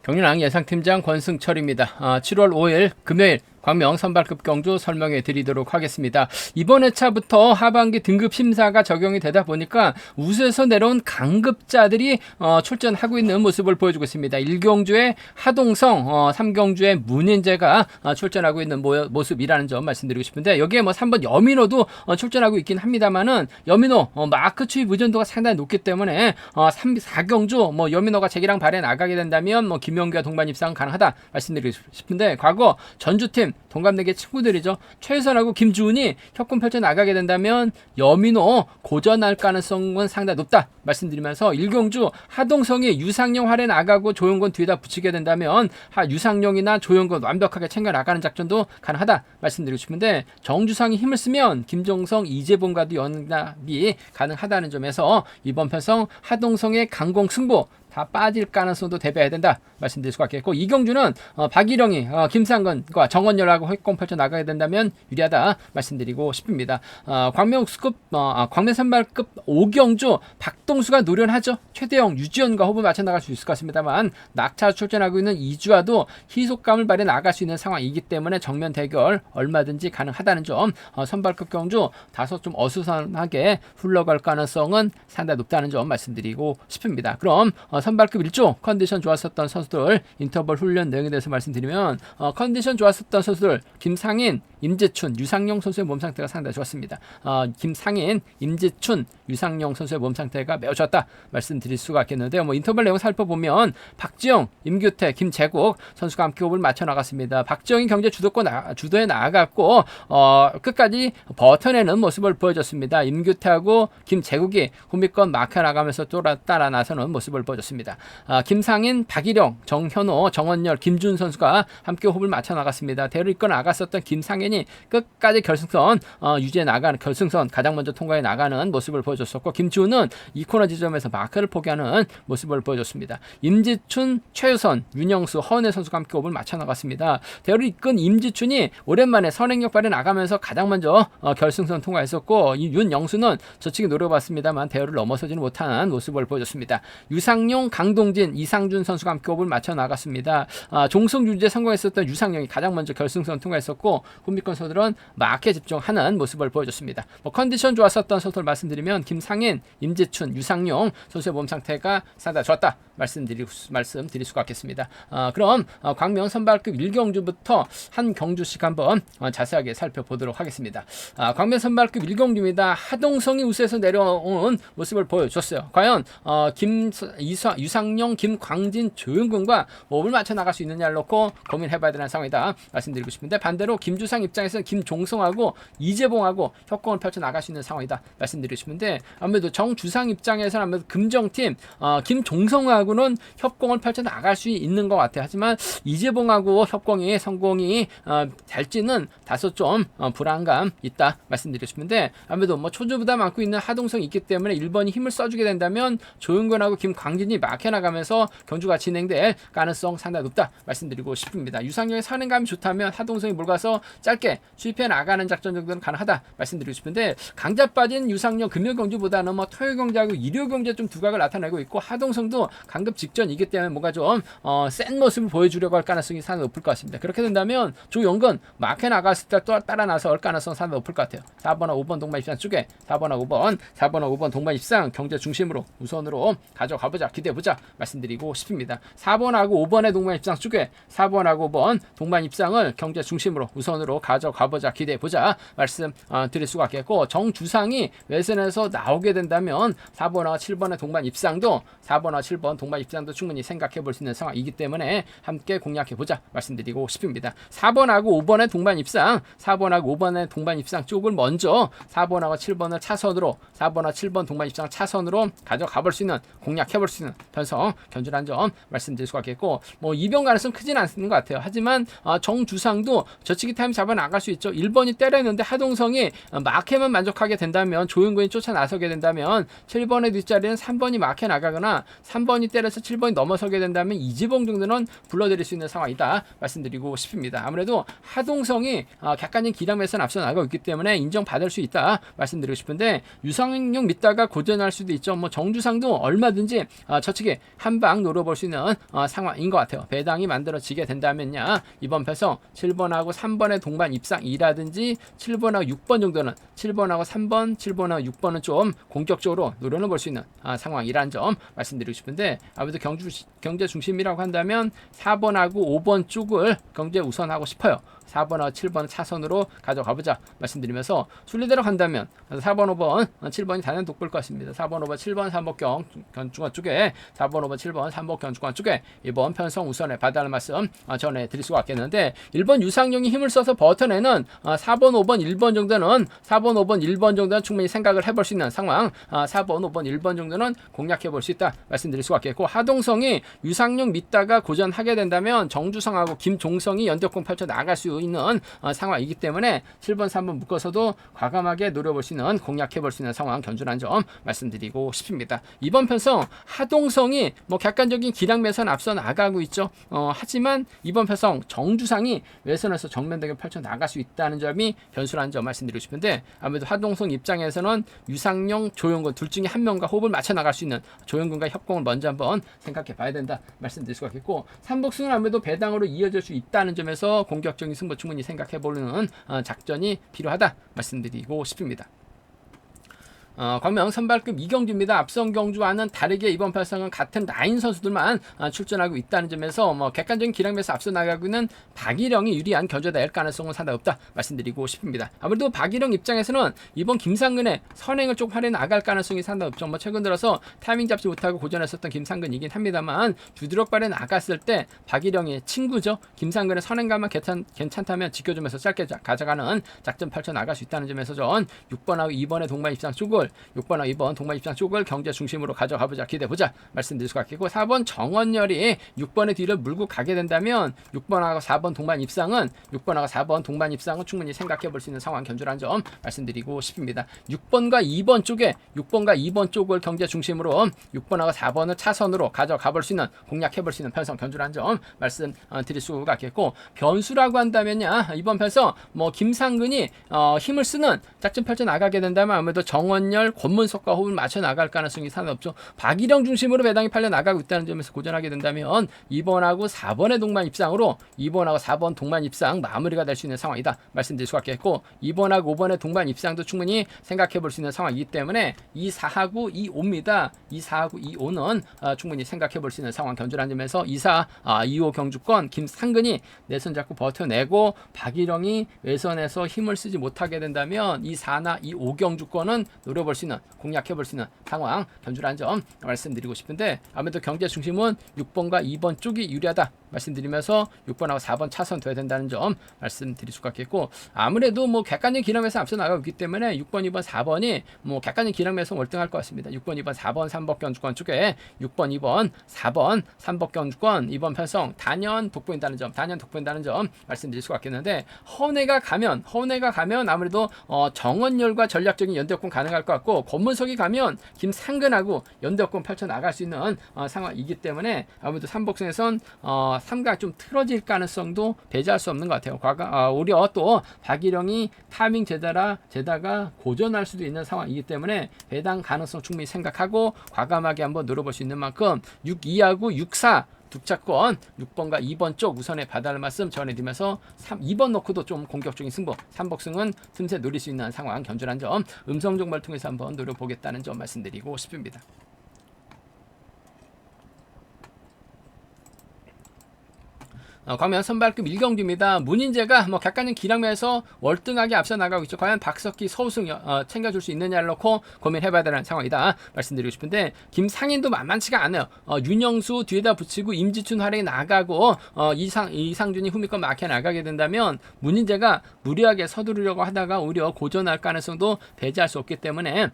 경륜왕 예상팀장 권승철입니다. 7월 5일 금요일 광명 선발급 경주 설명해 드리도록 하겠습니다. 이번 회차부터 하반기 등급 심사가 적용이 되다 보니까 우수에서 내려온 강급자들이 출전하고 있는 모습을 보여주고 있습니다. 1경주의 하동성, 3경주의 문인재가 출전하고 있는 모습이라는 점 말씀드리고 싶은데, 여기에 3번 여민호도 출전하고 있긴 합니다만은 여민호 마크 추입 의존도가 상당히 높기 때문에 4경주 여민호가 재기랑 발에 나가게 된다면 김용규와 동반 입상 가능하다 말씀드리고 싶은데, 과거 전주팀 동갑내기 친구들이죠. 최유선하고 김주훈이 협공 펼쳐 나가게 된다면 여민호 고전할 가능성은 상당히 높다 말씀드리면서, 1경주 하동성이 유상용 활에 나가고 조용건 뒤에다 붙이게 된다면 유상용이나 조용건 완벽하게 챙겨 나가는 작전도 가능하다 말씀드리고 싶은데, 정주상이 힘을 쓰면 김종성, 이재봉과도 연합이 가능하다는 점에서 이번 편성 하동성의 강공 승부 다 빠질 가능성도 대비해야 된다 말씀드릴 수가 있겠고, 이경주는 박일영이 김상근과 정원열하고 협공 펼쳐 나가게 된다면 유리하다 말씀드리고 싶습니다. 광명 선발급 5경주 박동수가 노련하죠. 최대영, 유지현과 호흡을 맞춰 나갈 수 있을 것 같습니다만, 낙차 출전하고 있는 이주아도 희속감을 발휘해 나갈 수 있는 상황이기 때문에 정면 대결 얼마든지 가능하다는 점, 선발급 경주 다소 좀 어수선하게 흘러갈 가능성은 상당히 높다는 점 말씀드리고 싶습니다. 그럼 선발급 1조 컨디션 좋았었던 선수들 인터벌 훈련 내용에 대해서 말씀드리면, 컨디션 좋았었던 선수들 김상인, 임재춘, 유상용 선수의 몸 상태가 상당히 좋았습니다. 김상인, 임재춘, 유상용 선수의 몸 상태가 매우 좋았다 말씀드릴 수가 있겠는데요. 인터벌 내용 살펴보면 박지영, 임규태, 김재국 선수가 함께 호흡을 맞춰 나갔습니다. 박지영이 경제 주도에 나아갔고 끝까지 버텨내는 모습을 보여줬습니다. 임규태하고 김재국이 후미권 막혀 나가면서 따라 나서는 모습을 보여줬습니다. 김상인, 박일영, 정현호, 정원열, 김준 선수가 함께 호흡을 맞춰 나갔습니다. 대를 이끌어 나갔었던 김상인이 끝까지 결승선 유지해 나가는, 결승선 가장 먼저 통과해 나가는 모습을 보여줬었고, 김주훈은 이 코너 지점에서 마크를 포기하는 모습을 보여줬습니다. 임지춘, 최유선, 윤영수, 허은혜 선수가 함께 호흡을 맞춰 나갔습니다. 대를 이끈 임지춘이 오랜만에 선행력 발휘 나가면서 가장 먼저 결승선 통과했었고, 이 윤영수는 저치기 노려봤습니다만 대열을 넘어서지는 못한 모습을 보여줬습니다. 유상용, 강동진, 이상준 선수가 함께 호흡을 맞춰 나갔습니다. 종성 유지에 성공했었던 유상용이 가장 먼저 결승선 통과했었고, 훈비권 선수들은 마크에 집중하는 모습을 보여줬습니다. 컨디션 좋았었던 선수들 말씀드리면 김상인, 임재춘, 유상용 선수의 몸 상태가 상당히 좋았다 말씀드릴 수가 있겠습니다. 그럼 광명 선발급 1경주부터 한 경주씩 한번 자세하게 살펴보도록 하겠습니다. 광명 선발급 1경주입니다. 하동성이 우수에서 내려온 모습을 보여줬어요. 과연 유상용, 김광진, 조용근과 호흡을 맞춰 나갈 수 있느냐를 놓고 고민해봐야 되는 상황이다 말씀드리고 싶은데, 반대로 김주상 입장에서는 김종성하고 이재봉하고 협공을 펼쳐 나갈 수 있는 상황이다 말씀드리고 싶은데, 아무래도 정주상 입장에서는 아무래도 금정팀 김종성하고는 협공을 펼쳐 나갈 수 있는 것 같아요. 하지만 이재봉하고 협공이 성공이 될지는 다소 좀 불안감 있다 말씀드리고 싶은데, 아무래도 초조부담 안고 있는 하동성이 있기 때문에 1번이 힘을 써주게 된다면 조윤건하고 김광진이 막혀나가면서 경주가 진행될 가능성 상당히 높다 말씀드리고 싶습니다. 유상용의 선행감이 좋다면 하동성이 몰가서 짧게 수입해 나가는 작전 정도는 가능하다 말씀드리고 싶은데, 강자 빠진 유상용 금요경주보다는 토요일 경주하고 일요 경주에 좀 두각을 나타내고 있고, 하동성도 강급 직전이기 때문에 뭔가 좀 센 모습을 보여주려고 할 가능성이 상당히 높을 것 같습니다. 그렇게 된다면 조용건 막혀 나갔을 때 또 따라 나설 가능성 상당히 높을 것 같아요. 4번하고 5번 동반 입상 쪽에 4번하고 5번 동반 입상 경제 중심으로 우선으로 가져가보자, 기대해보자 말씀드리고 싶습니다. 4번하고 5번의 동반 입상 쪽에 4번하고 5번 동반 입상을 경제 중심으로 우선으로 가져가보자, 기대해보자 말씀 드릴 수가 있겠고, 정주상이 외선에서 나오게 된다면 4번과 7번의 동반 입상도 4번과 7번 동반 입상도 충분히 생각해 볼 수 있는 상황이기 때문에 함께 공략해 보자 말씀드리고 싶습니다. 4번하고 5번의 동반 입상, 4번하고 5번의 동반 입상 쪽을 먼저 4번하고 7번을 차선으로, 4번과 7번 동반 입상 차선으로 가져가 볼 수 있는, 공략해 볼 수 있는 편성 견주란 점 말씀드릴 수가 있겠고, 이변 가능성 크진 않는 것 같아요. 하지만 정주상도 하동성도 저치기 타임 잡아 나갈 수 있죠. 1번이 때렸는데 하동성이 마케만 만족하게 된다면, 조윤근이 쫓아 나서게 된다면 7번의 뒷자리는 3번이 마케 나가거나 3번이 때려서 7번이 넘어서게 된다면 이지봉 정도는 불러들일 수 있는 상황이다 말씀드리고 싶습니다. 아무래도 하동성이 객관적인 기량에서는 앞서 나가고 있기 때문에 인정받을 수 있다 말씀드리고 싶은데, 유상용 믿다가 고전할 수도 있죠. 뭐 정주상도 얼마든지 저측에 한 방 노려볼 수 있는 상황인 것 같아요. 배당이 만들어지게 된다면야 이번 패성 7번하고 3번의 동반 입상이라든지 7번하고 6번 정도는, 7번하고 3번, 7번하고 6번은 좀 공격적으로 노려는 볼 수 있는 상황이라는 점 말씀드리고 싶은데, 아무래도 경제 중심이라고 한다면 4번하고 5번 쪽을 경제 우선하고 싶어요. 4번하고 7번 차선으로 가져가보자 말씀드리면서, 순리대로 간다면 4번, 5번, 7번이 단연 돋볼 것 같습니다. 4번, 5번, 7번, 3번 견주관 쪽에, 4번, 5번, 7번, 3번 견주관 쪽에 이번 편성 우선에 받아는 말씀 전해드릴 수가 있겠는데, 1번 유상용이 힘을 써서 버텨내는 4번, 5번, 1번 정도는 4번, 5번, 1번 정도는 충분히 생각을 해볼 수 있는 상황, 4번, 5번, 1번 정도는 공략해볼 수 있다 말씀드릴 수가 있겠고, 하동성이 유상용 믿다가 고전하게 된다면 정주성하고 김종성이 연대공 펼쳐 나갈 수 있는 상황이기 때문에 7번, 3번 묶어서도 과감하게 노려볼 수 있는, 공략해볼 수 있는 상황 견주라는 점 말씀드리고 싶습니다. 이번 편성 하동성이 뭐 객관적인 기량매선 앞서 나가고 있죠. 하지만 이번 편성 정주상이 외선에서 정면대결 펼쳐 나갈 수 있다는 점이 변수라는 점 말씀드리고 싶은데, 아무래도 하동성 입장에서는 유상용, 조영근 둘 중에 한 명과 호흡을 맞춰 나갈 수 있는 조영근과 협공을 먼저 한번 생각해 봐야 된다 말씀드릴 수가 있겠고, 삼복승은 아무래도 배당으로 이어질 수 있다는 점에서 공격적인 승부 충분히 생각해보는 작전이 필요하다 말씀드리고 싶습니다. 광명 선발급 이경주입니다. 앞선 경주와는 다르게 이번 편성은 같은 라인 선수들만 출전하고 있다는 점에서 뭐 객관적인 기량에서 앞서 나가고 있는 박일영이 유리한 견주가 될 가능성은 상당히 없다 말씀드리고 싶습니다. 아무래도 박일영 입장에서는 이번 김상근의 선행을 좀 활용해 나갈 가능성이 상당히 없죠. 뭐 최근 들어서 타이밍 잡지 못하고 고전했었던 김상근이긴 합니다만, 주드럭발에 나갔을 때 박일영의 친구죠. 김상근의 선행감만 괜찮다면 지켜주면서 짧게 가져가는 작전 펼쳐 나갈 수 있다는 점에서 전 6번하고 2번의 동반 입상 쪽을, 6번하고 2번 동반 입상 쪽을 경제 중심으로 가져가보자, 기대보자 말씀드릴 수가 있겠고, 4번 정원열이 6번의 뒤를 물고 가게 된다면 6번하고 4번 동반 입상은, 6번하고 4번 동반 입상은 충분히 생각해 볼 수 있는 상황 견주라는 점 말씀드리고 싶습니다. 6번과 2번 쪽에, 6번과 2번 쪽을 경제 중심으로 6번하고 4번을 차선으로 가져가 볼 수 있는, 공략해 볼 수 있는 편성 견주라는 점 말씀드릴 수가 있겠고, 변수라고 한다면야 이번 편성 뭐 김상근이 힘을 쓰는 작전 펼쳐 나가게 된다면 아무래도 정원열, 권문석과 호흡을 맞춰 나갈 가능성이 상당히 없죠. 박일영 중심으로 배당이 팔려 나가고 있다는 점에서 고전하게 된다면 2번하고 4번의 동반 입상으로 2번하고 4번 동반 입상 마무리가 될 수 있는 상황이다 말씀드릴 수가 있겠고, 2번하고 5번의 동반 입상도 충분히 생각해 볼 수 있는 상황이기 때문에 2, 4하고 2, 5입니다. 2, 4하고 2, 5는 충분히 생각해 볼 수 있는 상황 견주라는 점에서 2, 4, 2, 5 경주권 김상근이 내선 잡고 버텨내고, 박일영이 외선에서 힘을 쓰지 못하게 된다면 2, 4나 2, 5 경주권은 노려볼 수 있는, 공략해볼 수 있는 상황 견주라는 점 말씀드리고 싶은데, 아무래도 경제 중심은 6번과 2번 쪽이 유리하다 말씀드리면서 6번하고 4번 차선 돼야 된다는 점 말씀드릴 수가 있겠고, 아무래도 뭐 객관적인 기량에서 앞서 나가고 있기 때문에 6번, 2번, 4번이 뭐 객관적인 기량에서 월등할 것 같습니다. 6번, 2번, 4번, 3번 견주권 쪽에 6번, 2번, 4번, 3번 견주권 이번 편성 단연 돋보인다는 점, 말씀드릴 수가 있겠는데, 허내가 가면 아무래도 정원열과 전략적인 연대권 가능할 것 같고, 권문석이 가면 김상근하고 연대권 펼쳐 나갈 수 있는 상황이기 때문에 아무래도 삼복승에선 3가 좀 틀어질 가능성도 배제할 수 없는 것 같아요. 오히려 또 박일영이 타이밍 재다가 고전할 수도 있는 상황이기 때문에 배당 가능성 충분히 생각하고 과감하게 한번 노려볼 수 있는 만큼 6-2하고 6-4 득차권 6번과 2번 쪽 우선에 받아할 말씀 전해드리면서 2번 놓고도 좀 공격적인 승부, 삼복승은 틈새 노릴 수 있는 상황 견주라는 점, 음성 정보를 통해서 한번 노려보겠다는 점 말씀드리고 싶습니다. 광명 선발급 1경주입니다. 문인재가 뭐 객관적인 기량면에서 월등하게 앞서 나가고 있죠. 과연 박석기, 서우승 챙겨줄 수 있느냐를 놓고 고민해봐야 되는 상황이다 말씀드리고 싶은데, 김상인도 만만치가 않아요. 윤영수 뒤에다 붙이고 임지춘 활약이 나가고 이상준이 후미권 막혀 나가게 된다면 문인재가 무리하게 서두르려고 하다가 오히려 고전할 가능성도 배제할 수 없기 때문에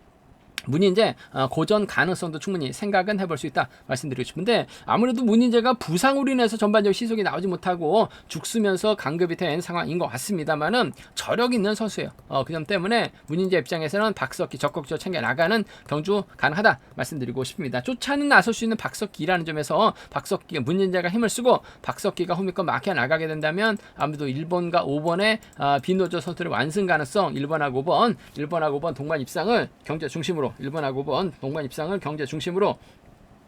문인재 고전 가능성도 충분히 생각은 해볼 수 있다 말씀드리고 싶은데, 아무래도 문인재가 부상으로 인해서 전반적으로 시속이 나오지 못하고 죽쓰면서 강급이 된 상황인 것 같습니다만은 저력 있는 선수예요. 그 점 때문에 문인재 입장에서는 박석기 적극적으로 챙겨 나가는 경주 가능하다 말씀드리고 싶습니다. 쫓아는 나설 수 있는 박석기라는 점에서 박석기 문인재가 힘을 쓰고 박석기가 후미권 막혀 나가게 된다면 아무래도 1번과 5번의 비노조 선수들의 완승 가능성, 1번하고 5번 동반 입상을 경제 중심으로 1번하고 5번 동반 입상을 경제 중심으로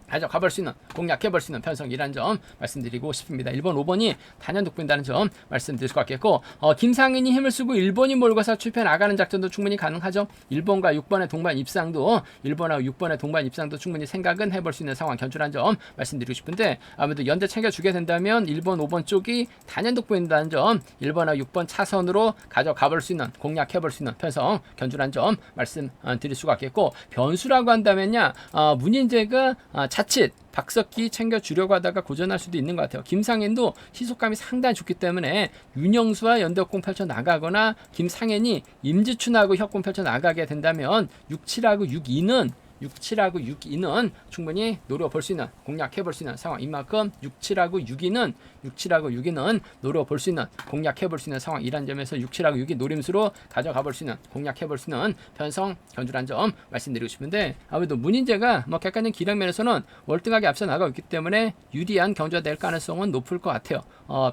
가져가볼 수 있는, 공략해볼 수 있는 편성이라는 점 말씀드리고 싶습니다. 1번, 5번이 단연 돋보인다는 점 말씀드릴 수 같겠고, 김상인이 힘을 쓰고 1번이 몰고서 출패 나가는 작전도 충분히 가능하죠. 1번과 6번의 동반 입상도 1번하고 6번의 동반 입상도 충분히 생각은 해볼 수 있는 상황 견출한 점 말씀드리고 싶은데, 아무래도 연대 챙겨주게 된다면 1번, 5번 쪽이 단연 돋보인다는 점, 1번하고 6번 차선으로 가져가볼 수 있는, 공략해볼 수 있는 편성 견출한 점 말씀드릴 수가 있겠고, 변수라고 한다면요, 문인재가 자칫 박석기 챙겨주려고 하다가 고전할 수도 있는 것 같아요. 김상현도 시속감이 상당히 좋기 때문에 윤영수와 연대협공 펼쳐 나가거나 김상현이 임지춘하고 협공 펼쳐 나가게 된다면 67하고 62는 충분히 노려볼 수 있는, 공략해볼 수 있는 상황인 만큼 67하고 6위는 노려볼 수 있는, 공략해볼 수 있는 상황이란 점에서 67하고 6위 노림수로 가져가볼 수 있는, 공략해볼 수 있는 편성 견주란 점 말씀드리고 싶은데, 아무래도 문인재가 객관적인 기량 면에서는 월등하게 앞서 나가고 있기 때문에 유리한 경주가 될 가능성은 높을 것 같아요.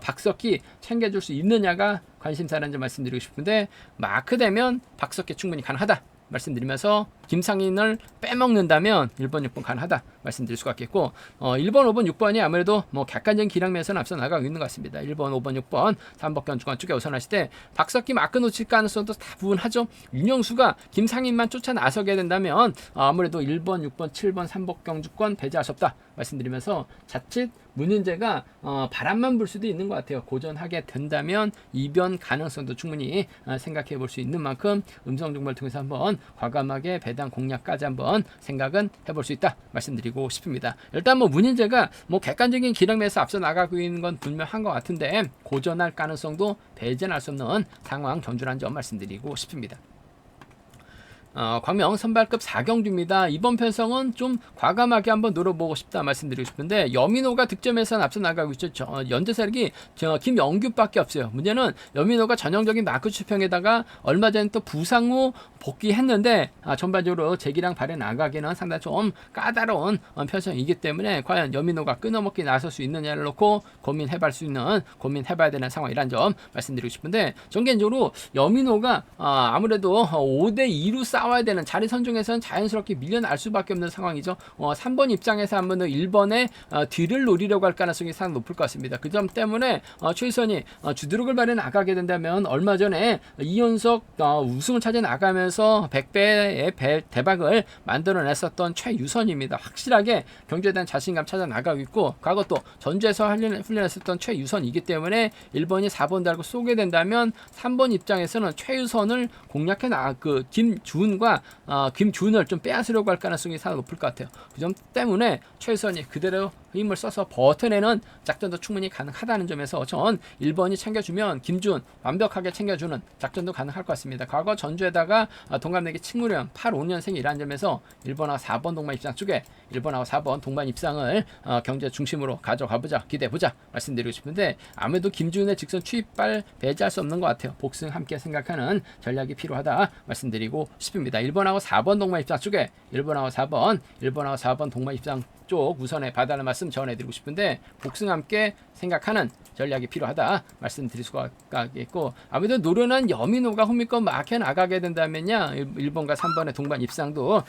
박석기 챙겨줄 수 있느냐가 관심사라는 점 말씀드리고 싶은데, 마크되면 박석기 충분히 가능하다 말씀드리면서, 김상인을 빼먹는다면 1번, 6번 가능하다 말씀드릴 수가 있겠고, 1번, 5번, 6번이 아무래도 객관적인 기량면에서는 앞서 나가고 있는 것 같습니다. 1번, 5번, 6번 3번권 주간 쪽에 우선하실 때 박석기 마크 놓칠 가능성도 다부분하죠. 윤영수가 김상인만 쫓아 나서게 된다면 아무래도 1번, 6번, 7번 3번권 주권 배제할 수 없다 말씀드리면서, 자칫 문인재가 바람만 불 수도 있는 것 같아요. 고전하게 된다면 이변 가능성도 충분히 생각해 볼 수 있는 만큼 음성 정보를 통해서 한번 과감하게 배당 공략까지 한번 생각은 해볼 수 있다 말씀드리고 싶습니다. 일단 문인재가 객관적인 기량에서 앞서 나가고 있는 건 분명한 것 같은데, 고전할 가능성도 배제할 수 없는 상황 견주란 점 말씀드리고 싶습니다. 광명 선발급 4경주입니다. 이번 편성은 좀 과감하게 한번 노려보고 싶다 말씀드리고 싶은데, 여민호가 득점에서는 앞서 나가고 있죠. 연재 세력이 김영규밖에 없어요. 문제는 여민호가 전형적인 마크 추평에다가 얼마 전에 또 부상 후 복귀했는데 전반적으로 재기량 발에 나가기는 상당히 좀 까다로운 편성이기 때문에 과연 여민호가 끊어먹기 나설 수 있느냐를 놓고 고민해봐야 되는 상황이란 점 말씀드리고 싶은데, 전개적으로 여민호가 아무래도 5대2로 싸워야 되는 자리 선정에서는 자연스럽게 밀려날 수밖에 없는 상황이죠. 3번 입장에서 한번 1번의 뒤를 노리려고 할 가능성이 상당히 높을 것 같습니다. 그 점 때문에 최희선이 주드륵을 발에 나가게 된다면, 얼마 전에 이연석 우승을 찾아 나가면서 100배의 대박을 만들어냈었던 최유선입니다. 확실하게 경주에 대한 자신감 찾아 나가고 있고, 과거 또 전주에서 훈련했었던 최유선이기 때문에 1번이 4번 달고 쏘게 된다면 3번 입장에서는 최유선을 공략해 김준을 좀 빼앗으려고 할 가능성이 상당히 높을 것 같아요. 그 점 때문에 최선이 그대로 힘을 써서 버텨내는 작전도 충분히 가능하다는 점에서 전 1번이 챙겨주면 김준 완벽하게 챙겨주는 작전도 가능할 것 같습니다. 과거 전주에다가 동갑내기 친구령 85년생이라는 점에서 1번하고 4번 동반 입상 쪽에 1번하고 4번 동반 입상을 경제 중심으로 가져가보자, 기대해보자 말씀드리고 싶은데, 아무래도 김준의 직선 추입발 배제할 수 없는 것 같아요. 복승 함께 생각하는 전략이 필요하다 말씀드리고 싶습니다. 1번하고 4번 동반 입상 쪽에 1번하고 4번 동반 입상 쪽 우선에 봐달라는 말씀 전해드리고 싶은데, 복승 함께 생각하는 전략이 필요하다 말씀드릴 수가 있고, 아무래도 노련한 여민호가 홈미권 막혀 나가게 된다면요, 1번과 3번의 동반 입상도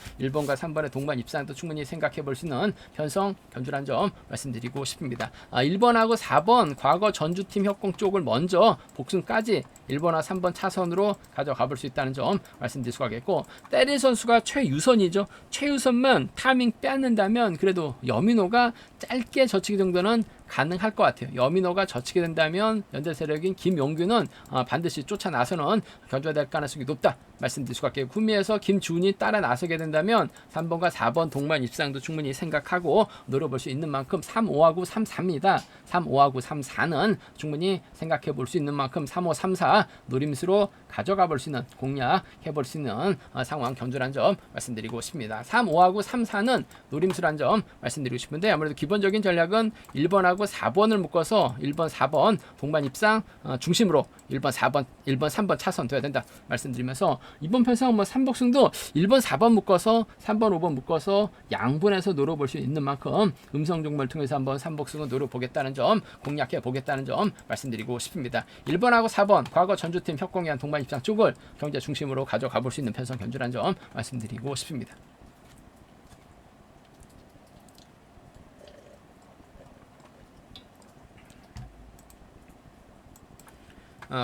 충분히 생각해 볼 수 있는 편성 견주란 점 말씀드리고 싶습니다. 1번하고 4번 과거 전주팀 협공 쪽을 먼저 복승까지 1번과 3번 차선으로 가져가 볼 수 있다는 점 말씀드릴 수가 있겠고, 때릴 선수가 최유선이죠. 최유선만 타이밍 빼앗는다면 그래도 여민호가 짧게 젖히기 정도는 가능할 것 같아요. 여민호가 젖히게 된다면 연대 세력인 김용규는 반드시 쫓아 나서는 견주가 될 가능성이 높다 말씀드릴 수가 있겠고, 구미에서 김준이 따라 나서게 된다면 3번과 4번 동반 입상도 충분히 생각하고 노려볼 수 있는 만큼 3, 5하고 3, 4입니다. 3, 5하고 3, 4는 충분히 생각해 볼 수 있는 만큼 3, 5, 3, 4 노림수로 가져가 볼 수 있는, 공략해 볼 수 있는 상황 견주란 점 말씀드리고 싶습니다. 3, 5하고 3, 4는 노림수란 점 말씀드리고 싶은데, 아무래도 기본적인 전략은 1번하고 4번을 묶어서 1번, 4번 동반 입상 중심으로 1번, 4번, 1번, 3번 차선 둬야 된다 말씀드리면서, 이번 편성은 뭐 삼복승도 1번, 4번 묶어서 3번, 5번 묶어서 양분해서 노려볼 수 있는 만큼 음성 종목을 통해서 한번 삼복승을 노려보겠다는 점, 공략해 보겠다는 점 말씀드리고 싶습니다. 1번하고 4번 과거 전주팀 협공이한 동반 입상 쪽을 경제 중심으로 가져가 볼 수 있는 편성 견주란 점 말씀드리고 싶습니다.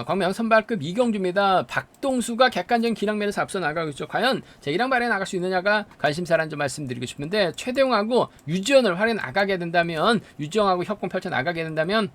광명 선발급 이경주입니다. 박동수가 객관적인 기량면에서 앞서 나가고 있죠. 과연 제1랑 발에 나갈 수 있느냐가 관심사라는 점 말씀드리고 싶은데, 최대웅하고 유지현을 활에 나가게 된다면, 유지영하고 협공 펼쳐 나가게 된다면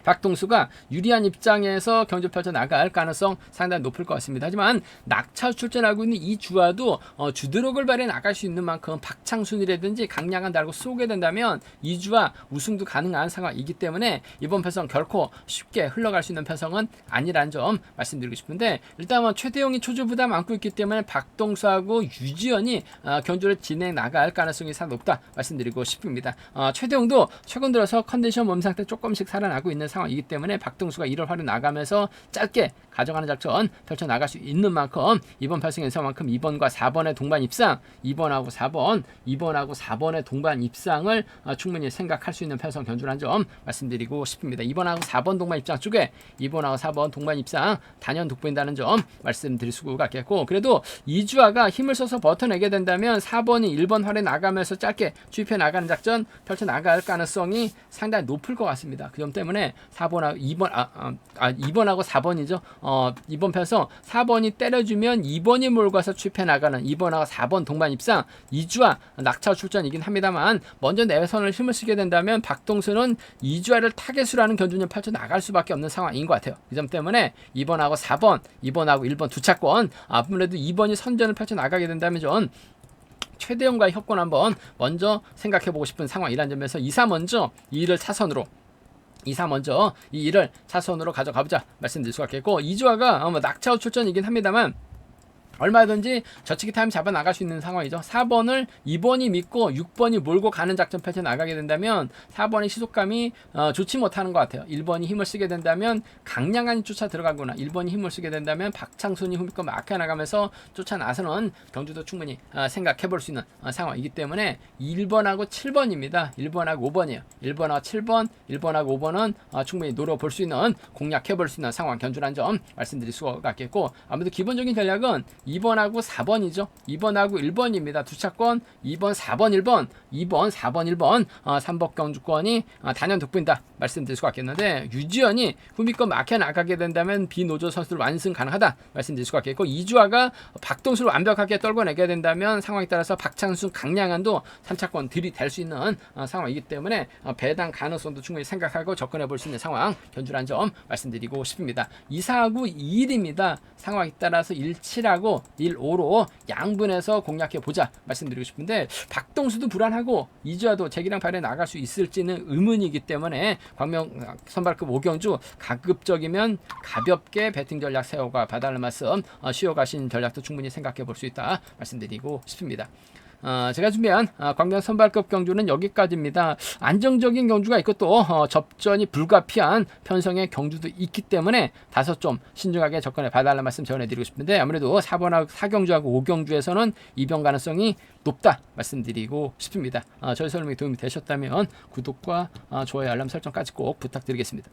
박동수가 유리한 입장에서 경주 펼쳐 나갈 가능성 상당히 높을 것 같습니다. 하지만 낙차 출전하고 있는 이 주와도 주드록을 발에 나갈 수 있는 만큼 박창순이라든지 강량한 달고 쏘게 된다면 이 주와 우승도 가능한 상황이기 때문에 이번 편성 결코 쉽게 흘러갈 수 있는 편성은 아니라는 점 말씀드리고 싶은데, 일단 최대용이 초조 부담 안고 있기 때문에 박동수하고 유지현이 경주를 진행 나갈 가능성이 상당히 높다 말씀드리고 싶습니다. 최대용도 최근 들어서 컨디션 몸 상태 조금씩 살아나고 있는 상황이기 때문에 박동수가 1월 활에 나가면서 짧게 가져가는 작전 펼쳐 나갈 수 있는 만큼 이번 편성에서만큼 2번과 4번의 동반 입상, 2번하고 4번의 동반 입상을 충분히 생각할 수 있는 편성 견주란 점 말씀드리고 싶습니다. 2번하고 4번 동반 입상 쪽에 2번하고 4번 동반 입상 단연 돋보인다는 점 말씀드릴 수가 있겠고, 그래도 이주아가 힘을 써서 버텨내게 된다면 4번이 1번 활에 나가면서 짧게 주입해 나가는 작전 펼쳐 나갈 가능성이 상당히 높을 것 같습니다. 그 점 때문에 4번하고 2번하고 4번이죠. 이번 편에서 4번이 때려주면 2번이 몰고 와서 취패 나가는 2번하고 4번 동반 입상 2주와 낙차 출전이긴 합니다만, 먼저 내선을 힘을 쓰게 된다면 박동수는 2주와를 타겟으로 하는 견주는 펼쳐 나갈 수밖에 없는 상황인 것 같아요. 이 점 때문에 2번하고 4번, 2번하고 1번 두 차권, 아무래도 2번이 선전을 펼쳐 나가게 된다면 전 최대형과의 협권 한번 먼저 생각해보고 싶은 상황이라는 점에서 2사 먼저 2를 차선으로, 2사 먼저 이 1을 차선으로 가져가보자 말씀드릴 수가 있겠고, 이주아가 낙차후 출전이긴 합니다만 얼마든지 저치기 타임 잡아 나갈 수 있는 상황이죠. 4번을 2번이 믿고 6번이 몰고 가는 작전 펼쳐 나가게 된다면 4번의 시속감이 좋지 못하는 것 같아요. 1번이 힘을 쓰게 된다면 강량한이 쫓아 들어가거나 1번이 힘을 쓰게 된다면 박창순이 후미권 막혀 나가면서 쫓아 나서는 경주도 충분히 생각해 볼 수 있는 상황이기 때문에 1번하고 7번입니다. 1번하고 5번이에요. 1번하고 7번, 1번하고 5번은 충분히 노려볼 수 있는, 공략해 볼 수 있는 상황 견주란 점 말씀드릴 수가 있겠고, 아무래도 기본적인 전략은 2번하고 4번이죠. 2번하고 1번입니다. 두 차권 2번, 4번, 1번, 2번, 4번, 1번 3번 경주권이 단연 돋보인다 말씀드릴 수가 있겠는데, 유지현이 후미권 막혀 나가게 된다면 비노조 선수들 완승 가능하다 말씀드릴 수가 있겠고, 이주아가 박동수를 완벽하게 떨궈내게 된다면 상황에 따라서 박창순, 강량한도 3차권 들이댈 수 있는 상황이기 때문에 배당 가능성도 충분히 생각하고 접근해 볼 수 있는 상황 견주란 점 말씀드리고 싶습니다. 2사하고 2일입니다. 상황에 따라서 1-7하고 1-5로 양분해서 공략해 보자 말씀드리고 싶은데, 박동수도 불안하고 이주아도 재기량 발에 나갈 수 있을지는 의문이기 때문에 광명 선발급 5경주 가급적이면 가볍게 배팅 전략 세워가 봐달라는 말씀, 쉬어가신 전략도 충분히 생각해 볼 수 있다 말씀드리고 싶습니다. 제가 준비한 광명 선발급 경주는 여기까지입니다. 안정적인 경주가 있고 또 접전이 불가피한 편성의 경주도 있기 때문에 다소 좀 신중하게 접근해 봐달라는 말씀 전해드리고 싶은데, 아무래도 4번하고 4경주하고 5경주에서는 이변 가능성이 높다 말씀드리고 싶습니다. 저희 설명이 도움이 되셨다면 구독과 좋아요, 알람 설정까지 꼭 부탁드리겠습니다.